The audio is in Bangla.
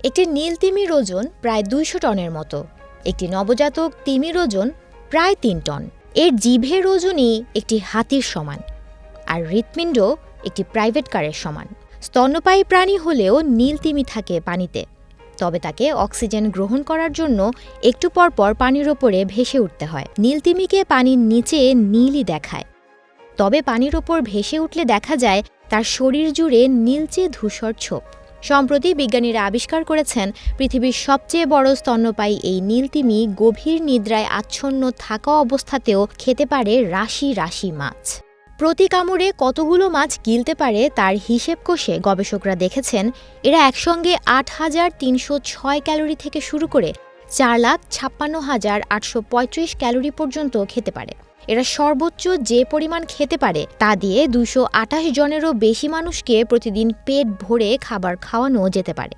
একটি নীল তিমির ওজন প্রায় ২০০ টনের মতো। একটি নবজাতক তিমির ওজন প্রায় ৩ টন। এর জিভের ওজনই একটি হাতির সমান, আর হৃৎপিণ্ড একটি প্রাইভেট কারের সমান। স্তন্যপায়ী প্রাণী হলেও নীল তিমি থাকে পানিতে, তবে তাকে অক্সিজেন গ্রহণ করার জন্য একটু পরপর পানির ওপরে ভেসে উঠতে হয়। নীল তিমিকে পানির নিচে নীলই দেখায়, তবে পানির ওপর ভেসে উঠলে দেখা যায় তার শরীর জুড়ে নীলচে ধূসর ছোপ। সম্প্রতি বিজ্ঞানীরা আবিষ্কার করেছেন পৃথিবীর সবচেয়ে বড় স্তন্যপায়ী এই নীল তিমি গভীর নিদ্রায় আচ্ছন্ন থাকা অবস্থাতেও খেতে পারে রাশি রাশি মাছ। প্রতি কামড়ে কতগুলো মাছ গিলতে পারে তার হিসেব কষে গবেষকরা দেখেছেন এরা একসঙ্গে ৮,৩০৬ ক্যালোরি থেকে শুরু করে ৪,৫৬,৮৩৫ ক্যালোরি পর্যন্ত খেতে পারে। এরা সর্বোচ্চ যে পরিমাণ খেতে পারে তা দিয়ে ২২৮ জনেরও বেশি মানুষকে প্রতিদিন পেট ভরে খাবার খাওয়ানো যেতে পারে।